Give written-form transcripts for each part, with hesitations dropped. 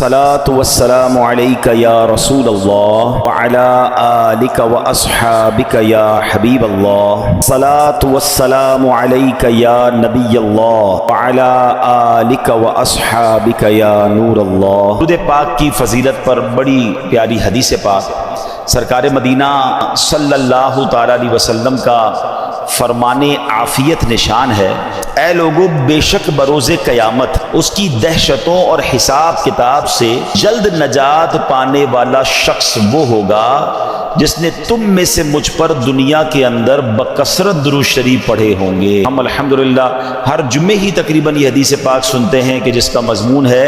الصلاة والسلام عليك يا رسول الله وعلى آلك وأصحابك يا حبيب الله الصلاة والسلام عليك يا نبي الله وعلى آلك وأصحابك يا نور الله۔ درود پاک کی فضیلت پر بڑی پیاری حدیث پاک سرکار مدینہ صلی اللہ تعالی علیہ وسلم کا فرمان عافیت نشان ہے، اے لوگو بے شک بروز قیامت اس کی دہشتوں اور حساب کتاب سے جلد نجات پانے والا شخص وہ ہوگا جس نے تم میں سے مجھ پر دنیا کے اندر بکثرت درود شریف پڑھے ہوں گے۔ ہم الحمدللہ ہر جمعے ہی تقریباً یہ حدیث پاک سنتے ہیں کہ جس کا مضمون ہے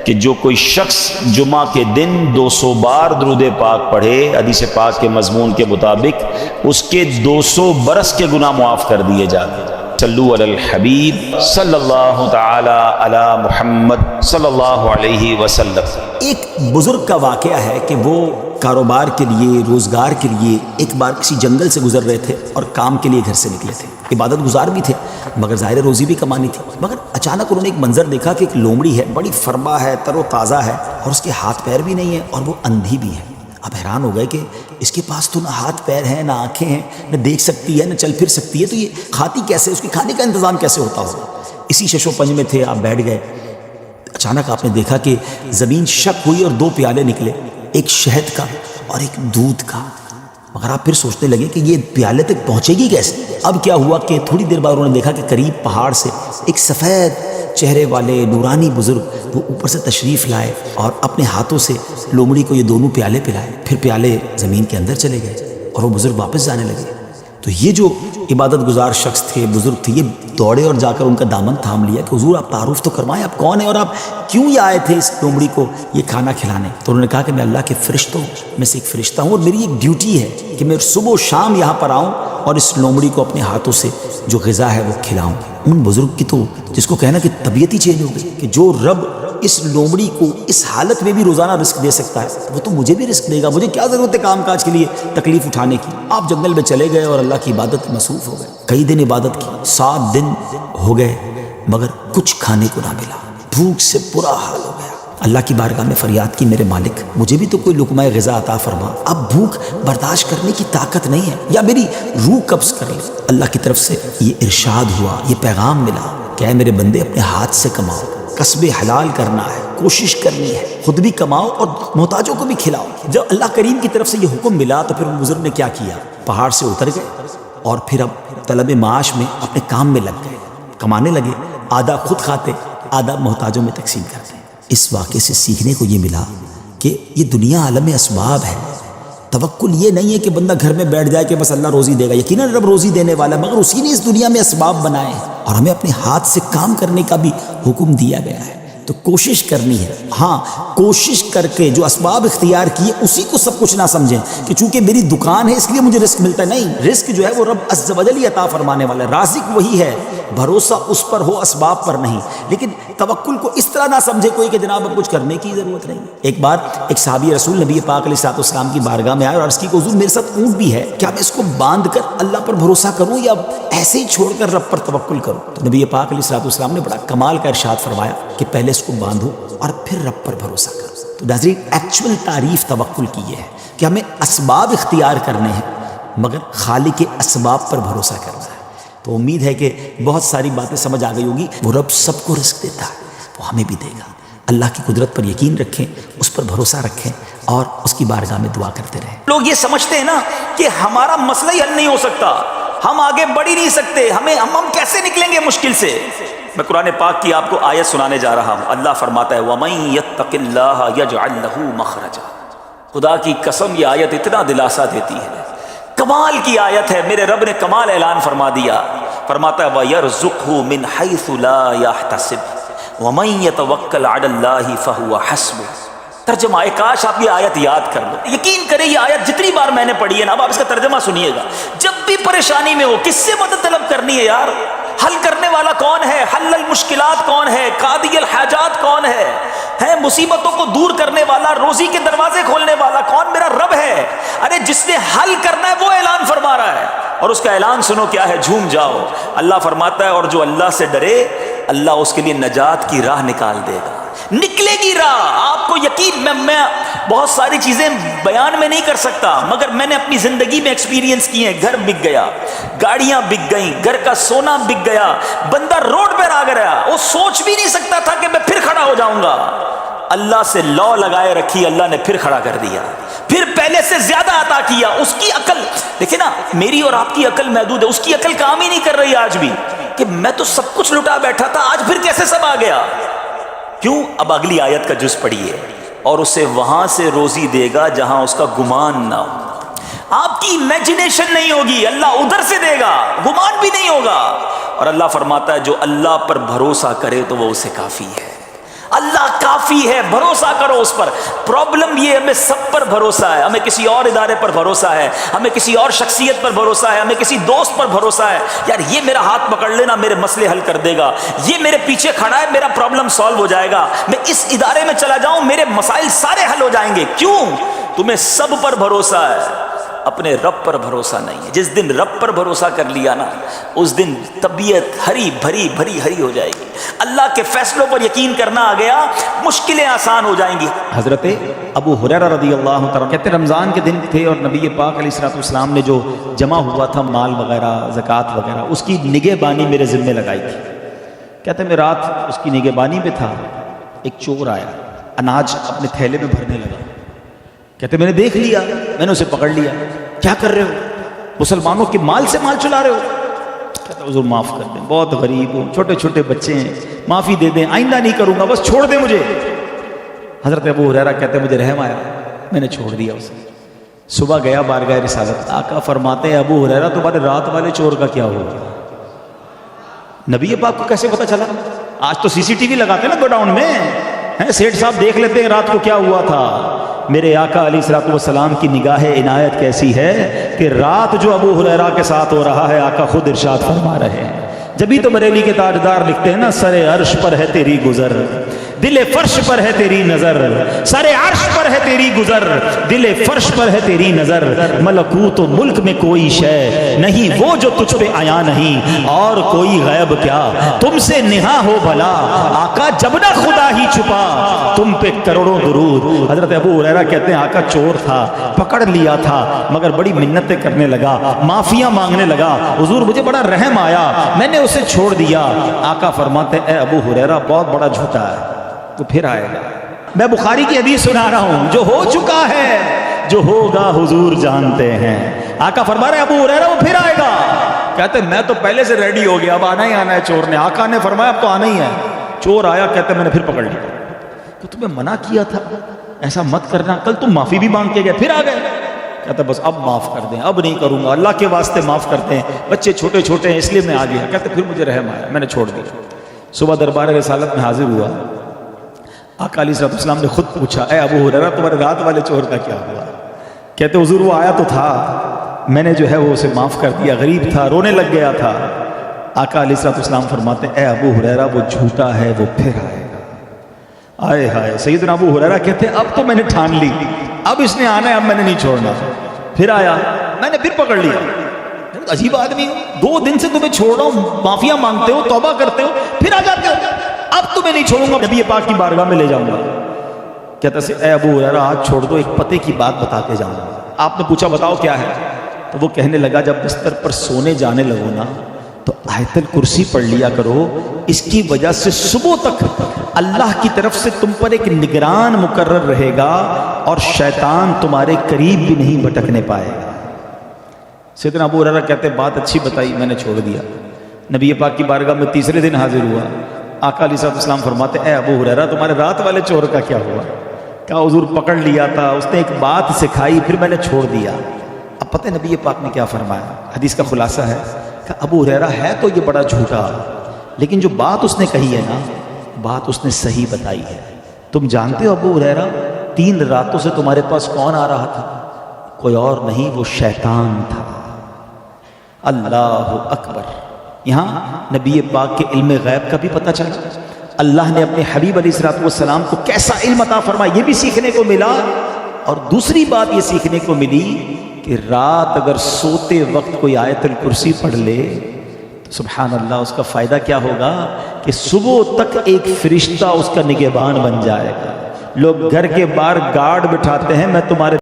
کہ جو کوئی شخص جمعہ کے دن 200 بار درود پاک پڑھے، حدیث پاک کے مضمون کے مطابق اس کے 200 برس کے گناہ معاف کر دیے جاتے ہیں۔ صلو علی الحبیب صلی اللہ تعالی علی محمد صلی اللہ علیہ وسلم۔ ایک بزرگ کا واقعہ ہے کہ وہ کاروبار کے لیے، روزگار کے لیے ایک بار کسی جنگل سے گزر رہے تھے اور کام کے لیے گھر سے نکلے تھے۔ عبادت گزار بھی تھے مگر ظاہر روزی بھی کمانی تھی، مگر اچانک انہوں نے ایک منظر دیکھا کہ ایک لومڑی ہے، بڑی فربا ہے، تر و تازہ ہے، اور اس کے ہاتھ پیر بھی نہیں ہیں اور وہ اندھی بھی ہے۔ اب حیران ہو گئے کہ اس کے پاس تو نہ ہاتھ پیر ہیں، نہ آنکھیں ہیں، نہ دیکھ سکتی ہے، نہ چل پھر سکتی ہے، تو یہ کھاتی کیسے، اس کے کھانے کا انتظام کیسے ہوتا ہوگا؟ اسی شش و پنج میں تھے، آپ بیٹھ گئے۔ اچانک آپ نے دیکھا کہ زمین شک ہوئی اور 2 پیالے نکلے، ایک شہد کا اور ایک دودھ کا۔ مگر آپ پھر سوچنے لگے کہ یہ پیالے تک پہنچے گی کیسے؟ اب کیا ہوا کہ تھوڑی دیر بعد انہوں نے دیکھا کہ قریب پہاڑ سے ایک سفید چہرے والے نورانی بزرگ وہ اوپر سے تشریف لائے اور اپنے ہاتھوں سے لومڑی کو یہ دونوں پیالے پلائے، پھر پیالے زمین کے اندر چلے گئے اور وہ بزرگ واپس جانے لگے۔ تو یہ جو عبادت گزار شخص تھے، بزرگ تھے، یہ دوڑے اور جا کر ان کا دامن تھام لیا کہ حضور آپ تعارف تو کروائیں، آپ کون ہیں اور آپ کیوں یہ آئے تھے اس لومڑی کو یہ کھانا کھلانے؟ تو انہوں نے کہا کہ میں اللہ کے فرشتوں میں سے ایک فرشتہ ہوں اور میری ایک ڈیوٹی ہے کہ میں صبح و شام یہاں پر آؤں اور اس لومڑی کو اپنے ہاتھوں سے جو غذا ہے وہ کھلاؤں۔ ان بزرگ کی تو جس کو کہنا کہ طبیعت ہی چینج ہو گئی کہ جو رب اس لومڑی کو اس حالت میں بھی روزانہ رزق دے سکتا ہے وہ تو مجھے بھی رزق دے گا، مجھے کیا ضرورت ہے کام کاج کے لیے تکلیف اٹھانے کی۔ آپ جنگل میں چلے گئے اور اللہ کی عبادت میں مصروف ہو گئے، کئی دن عبادت کی، 7 دن ہو گئے مگر کچھ کھانے کو نہ ملا، بھوک سے برا حال ہو گیا۔ اللہ کی بارگاہ میں فریاد کی، میرے مالک مجھے بھی تو کوئی لقمہ غذا عطا فرما، اب بھوک برداشت کرنے کی طاقت نہیں ہے، یا میری روح قبض کر لے۔ اللہ کی طرف سے یہ ارشاد ہوا، یہ پیغام ملا کہ اے میرے بندے اپنے ہاتھ سے کماؤ، کسب حلال کرنا ہے، کوشش کرنی ہے، خود بھی کماؤ اور محتاجوں کو بھی کھلاؤ۔ جب اللہ کریم کی طرف سے یہ حکم ملا تو پھر بزرگ نے کیا کیا؟ پہاڑ سے اتر گئے اور پھر اب طلب معاش میں اپنے کام میں لگ گئے، کمانے لگے، آدھا خود کھاتے، آدھا محتاجوں میں تقسیم کرتے۔ اس واقعے سے سیکھنے کو یہ ملا کہ یہ دنیا عالم اسباب ہے، توکل یہ نہیں ہے کہ بندہ گھر میں بیٹھ جائے کہ بس اللہ روزی دے گا، یقیناً رب روزی دینے والا ہے، مگر اسی نے اس دنیا میں اسباب بنائے ہیں اور ہمیں اپنے ہاتھ سے کام کرنے کا بھی حکم دیا گیا ہے۔ تو کوشش کرنی ہے، ہاں کوشش کر کے جو اسباب اختیار کیے اسی کو سب کچھ نہ سمجھیں کہ چونکہ میری دکان ہے اس لیے مجھے رزق ملتا ہے، نہیں، رزق جو ہے وہ رب عز و جل عطا فرمانے والا ہے، رازق وہی ہے، بھروسہ اس پر ہو اسباب پر نہیں۔ لیکن توکل کو اس طرح نہ سمجھے کوئی کہ جناب اب کچھ کرنے کی ضرورت نہیں۔ ایک بار ایک صحابی رسول نبی پاک علیہ الصلوۃ والسلام کی بارگاہ میں آئے اور عرض کی کہ حضور میرے ساتھ اونٹ بھی ہے، کیا میں اس کو باندھ کر اللہ پر بھروسہ کروں یا ایسے ہی چھوڑ کر رب پر توکل کروں؟ تو نبی پاک علیہ الصلوۃ والسلام نے بڑا کمال کا ارشاد فرمایا کہ پہلے اس کو باندھو اور پھر رب پر بھروسہ کرو۔ تو ناظرین ایکچول تعریف توکل کی یہ ہے کہ ہمیں اسباب اختیار کرنے ہیں مگر خالق کے اسباب پر بھروسہ کرنا ہے۔ تو امید ہے کہ بہت ساری باتیں سمجھ آ گئی ہوگی، وہ رب سب کو رزق دیتا ہے، وہ ہمیں بھی دے گا۔ اللہ کی قدرت پر یقین رکھیں، اس پر بھروسہ رکھیں اور اس کی بارگاہ میں دعا کرتے رہیں۔ لوگ یہ سمجھتے ہیں نا کہ ہمارا مسئلہ ہی حل نہیں ہو سکتا، ہم آگے بڑھ ہی نہیں سکتے، ہم کیسے نکلیں گے مشکل سے۔ میں قرآن پاک کی آپ کو آیت سنانے جا رہا ہوں۔ اللہ فرماتا ہے وَمَن يَتَّقِ اللَّهَ يَجْعَلْ لَهُ مَخْرَجًا۔ خدا کی قسم یہ آیت اتنا دلاسا دیتی ہے، کمال کی آیت ہے، میرے رب نے کمال اعلان فرما دیا، فرماتا ہے وَيَرْزُقْهُ مِنْ حَيْثُ لَا يَحْتَسِبُ وَمَن يَتَوَكَّلْ عَلَى اللَّهِ فَهُوَ حَسْبُهُ۔ ترجمہ کاش آپ یہ آیت یاد کر لو، یقین کریں یہ آیت جتنی بار میں نے پڑھی ہے نا، اب آپ اس کا ترجمہ سنیے گا، جب بھی پریشانی میں ہو کس سے مدد طلب کرنی ہے یار؟ حل کرنے والا کون ہے؟ حل المشکلات کون ہے؟ قاضی الحاجات کون ہے مصیبتوں کو دور کرنے والا، روزی کے دروازے کھولنے والا کون؟ میرا رب ہے۔ ارے جس نے حل کرنا ہے وہ اعلان فرما رہا ہے، اور اس کا اعلان سنو کیا ہے، جھوم جاؤ۔ اللہ فرماتا ہے اور جو اللہ سے ڈرے اللہ اس کے لیے نجات کی راہ نکال دے گا، نکلے گی راہ۔ آپ میں بہت ساری چیزیں بیان میں نہیں کر سکتا، مگر میں نے اپنی زندگی میں ایکسپیرینس کیے ہیں۔ گھر بک گیا، گاڑیاں بک گئیں، گھر کا سونا بک گیا، بندہ روڈ پر آ گیا، وہ سوچ بھی نہیں سکتا تھا کہ میں پھر کھڑا ہو جاؤں گا۔ اللہ سے لا لگائے رکھی، اللہ نے پھر کھڑا کر دیا، پھر پہلے سے زیادہ عطا کیا۔ اس کی عقل دیکھیں نا، میری اور آپ کی عقل محدود ہے، اس کی عقل کام ہی نہیں کر رہی آج بھی، کہ میں تو سب کچھ لٹا بیٹھا تھا، آج پھر کیسے سب آ گیا؟ کیوں؟ اب اگلی آیت کا جز پڑھیے، اور اسے وہاں سے روزی دے گا جہاں اس کا گمان نہ ہو۔ آپ کی امیجنیشن نہیں ہوگی، اللہ ادھر سے دے گا، گمان بھی نہیں ہوگا۔ اور اللہ فرماتا ہے جو اللہ پر بھروسہ کرے تو وہ اسے کافی ہے۔ اللہ کافی ہے، بھروسہ کرو اس پر۔ پرابلم یہ ہمیں سب پر بھروسہ ہے، ہمیں کسی اور ادارے پر بھروسہ ہے، ہمیں کسی اور شخصیت پر بھروسہ ہے، ہمیں کسی دوست پر بھروسہ ہے، یار یہ میرا ہاتھ پکڑ لینا میرے مسئلے حل کر دے گا، یہ میرے پیچھے کھڑا ہے میرا پرابلم سالو ہو جائے گا، میں اس ادارے میں چلا جاؤں میرے مسائل سارے حل ہو جائیں گے۔ کیوں؟ تمہیں سب پر بھروسہ ہے، اپنے رب پر بھروسہ نہیں ہے۔ جس دن رب پر بھروسہ کر لیا نا، اس دن طبیعت ہری بھری ہو جائے گی۔ اللہ کے فیصلوں پر یقین کرنا آ گیا، مشکلیں آسان ہو جائیں گی۔ حضرت ابو ہریرہ رضی اللہ تعالیٰ کہتے ہیں رمضان کے دن تھے اور نبی پاک علیہ الصلوۃ والسلام نے جو جمع ہوا تھا مال وغیرہ زکوٰۃ وغیرہ، اس کی نگہبانی میرے ذمہ لگائی تھی۔ کہتے ہیں میں رات اس کی نگہبانی پہ تھا، ایک چور آیا، اناج اپنے تھیلے میں بھرنے لگا۔ کہتے میں نے دیکھ لیا، میں نے اسے پکڑ لیا، کیا کر رہے ہو؟ مسلمانوں کے مال سے مال چلا رہے ہو؟ کہتا حضور معاف کر دیں، بہت غریب ہوں، چھوٹے چھوٹے بچے ہیں، معافی دے دیں، آئندہ نہیں کروں گا، بس چھوڑ دیں مجھے۔ حضرت ابو ہریرہ کہتے ہیں مجھے رحم آیا، میں نے چھوڑ دیا اسے۔ صبح گیا بارگاہ رسالت، آقا فرماتے ہیں ابو ہریرہ تمہارے رات والے چور کا کیا ہوا؟ نبی پاک کو کیسے پتا چلا؟ آج تو سی سی ٹی وی لگاتے ہیں نا گوڈاؤن میں، سیٹ صاحب دیکھ لیتے ہیں رات کو کیا ہوا تھا۔ میرے آقا علیہ الصلوۃ والسلام کی نگاہ عنایت کیسی ہے کہ رات جو ابو ہریرہ کے ساتھ ہو رہا ہے آقا خود ارشاد فرما رہے ہیں۔ جبھی تو بریلی کے تاجدار لکھتے ہیں نا، سر عرش پر ہے تیری گزر، دل فرش پر ہے تیری نظر، سر عرش پر ہے تیری گزر، دل فرش پر ہے تیری نظر، ملکوت و ملک میں کوئی شے نہیں وہ جو تجھ پہ آیا نہیں، اور کوئی غیب کیا تم سے نہا ہو بھلا، آقا جب نہ خدا ہی چھپا تم پہ کروڑوں درود۔ حضرت ابو ہریرہ کہتے ہیں آقا چور تھا، پکڑ لیا تھا، مگر بڑی منتیں کرنے لگا، معافیاں مانگنے لگا، حضور مجھے بڑا رحم آیا، میں نے اسے چھوڑ دیا۔ آقا فرماتے اے ابو ہریرہ بہت بڑا جھوٹا ہے، تو پھر آئے گا۔ میں بخاری کی حدیث سنا رہا ہوں، جو ہو چکا ہے جو ہوگا حضور جانتے ہیں۔ آقا فرما رہے ابو ہریرہ وہ پھر آئے گا۔ کہتے میں تو پہلے سے ریڈی ہو گیا، اب آنا ہی آنا ہے چور نے۔ آقا نے فرمایا اب تو آنا ہی ہے۔ چور آیا، کہتے میں نے پھر پکڑ لیا، تو تمہیں منع کیا تھا ایسا مت کرنا، کل تم معافی بھی مانگ کے گئے، پھر آ گئے۔ کہتے بس اب معاف کر دیں، اب نہیں کروں گا، اللہ کے واسطے معاف کرتے ہیں، بچے چھوٹے چھوٹے ہیں اس لیے میں آ گیا۔ کہتے پھر مجھے رحم آیا، میں نے چھوڑ دیا۔ صبح دربار رسالت میں حاضر ہوا، آقا علیہ الصلوۃ والسلام نے خود پوچھا اے ابو ہریرہ تمہارے رات والے چور کا کیا ہوا؟ کہتے حضور وہ آیا تو تھا، میں نے جو ہے وہ اسے معاف کر دیا، غریب تھا، رونے لگ گیا تھا۔ آقا علیہ الصلوۃ والسلام فرماتے اے ابو ہریرہ وہ جھوٹا ہے، وہ پھر آئے گا۔ آئے ہائے، سیدنا ابو ہریرہ کہتے اب تو میں نے ٹھان لی، اب اس نے آنا ہے، اب میں نے نہیں چھوڑنا۔ پھر آیا، میں نے پھر پکڑ لیا۔ عجیب آدمی ہو، 2 دن سے تمہیں چھوڑ رہا ہوں، معافیاں مانگتے ہو، توبہ کرتے ہو، پھر آ جاتے ہو، اب تمہیں نہیں چھوڑوں گا، نبی پاک کی بارگاہ میں لے جاؤں گا۔ کہتا سے اے ابو ہریرہ آج چھوڑ دو، ایک پتے کی بات بتا کے جاؤں گا۔ آپ نے پوچھا بتاؤ کیا ہے؟ تو وہ کہنے لگا جب بستر پر سونے جانے لگو نا تو آیت الکرسی پڑھ لیا کرو، اس کی وجہ سے صبح تک اللہ کی طرف سے تم پر ایک نگران مقرر رہے گا اور شیطان تمہارے قریب بھی نہیں بھٹکنے پائے گا۔ سیدنا ابو ہریرہ کہتے بات اچھی بتائی، میں نے چھوڑ دیا۔ نبی پاک کی بارگاہ میں تیسرے دن حاضر ہوا، آقا علیہ السلام فرماتے اے ابو ہریرہ تمہارے رات والے چور کا کیا ہوا؟ کہا حضور پکڑ لیا تھا، اس نے ایک بات سکھائی، پھر میں نے چھوڑ دیا۔ اب پتہ نبی پاک نے کیا فرمایا؟ حدیث کا خلاصہ ہے کہ ابو ہریرہ ہے تو یہ بڑا جھوٹا، لیکن جو بات اس نے کہی ہے نا، بات اس نے صحیح بتائی ہے۔ تم جانتے ہو ابو ہریرہ 3 راتوں سے تمہارے پاس کون آ رہا تھا؟ کوئی اور نہیں، وہ شیطان تھا۔ اللہ اکبر۔ یہاں نبی پاک کے علم غیب کا بھی پتہ چلا، اللہ نے اپنے حبیب علیہ الصلوۃ والسلام کو کیسا علم عطا فرمایا یہ بھی سیکھنے کو ملا۔ اور دوسری بات یہ سیکھنے کو ملی کہ رات اگر سوتے وقت کوئی آیت الکرسی پڑھ لے تو سبحان اللہ اس کا فائدہ کیا ہوگا کہ صبح تک ایک فرشتہ اس کا نگہبان بن جائے گا، لوگ گھر کے باہر گارڈ بٹھاتے ہیں، میں تمہارے